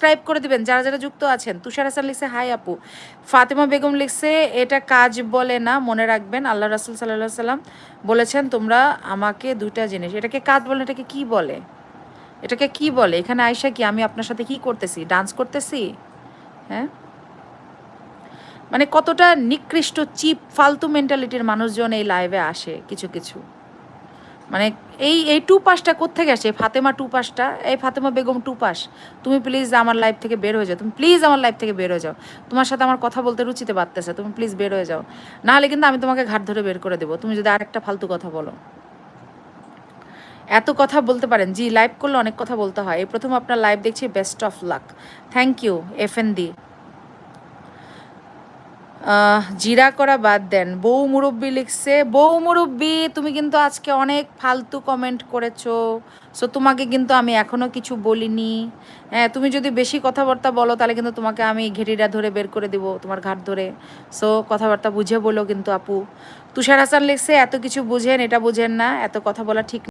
Subscribe করে দিবেন যারা যারা যুক্ত আছেন। তুষার হাসান লিখছে হাই আপু। ফাতেমা বেগম লিখছে এটা কাজ বলে না, মনে রাখবেন আল্লাহ রাসূল সাল্লাল্লাহু আলাইহি সাল্লাম বলেছেন তোমরা আমাকে দুইটা জিনিস। এটাকে কাজ বলে, এটাকে কি বলে? এটাকে কি বলে? এখানে আয়সা কি আমি আপনার সাথে কি করতেছি? ডান্স করতেছি? হ্যাঁ, মানে কতটা নিকৃষ্ট চিপ ফালতু মেন্টালিটির মানুষজন এই লাইভে আসে কিছু কিছু। মানে এই টু পাসটা কোত্থেকে আসে? ফাতেমা টু পাসটা, এই ফাতেমা বেগম টু পাস, তুমি প্লিজ আমার লাইফ থেকে বের হয়ে যাও। তুমি প্লিজ আমার লাইফ থেকে বের হয়ে যাও। তোমার সাথে আমার কথা বলতে রুচিতে পারতেছে, তুমি প্লিজ বের হয়ে যাও। নাহলে কিন্তু আমি তোমাকে ঘাট ধরে বের করে দেবো তুমি যদি আরেকটা ফালতু কথা বলো। এত কথা বলতে পারেন? জি, লাইভ করলে অনেক কথা বলতে হয়। এই প্রথম আপনার লাইভ দেখছি, best of luck. Thank you FND. জিরা করা বাদ দেন। বউ মুরব্বি লিখছে, বউ মুরব্বি তুমি কিন্তু আজকে অনেক ফালতু কমেন্ট করেছো। সো তোমাকে কিন্তু আমি এখনো কিছু বলিনি। হ্যাঁ, তুমি যদি বেশি কথাবার্তা বলো তাহলে কিন্তু তোমাকে আমি ঘেরিটা ধরে বের করে দিব, তোমার ঘাট ধরে। সো কথাবার্তা বুঝে বলো কিন্তু আপু। তুষার হাসান লিখছে এত কিছু বুঝেন, এটা বুঝেন না, এত কথা বলা ঠিক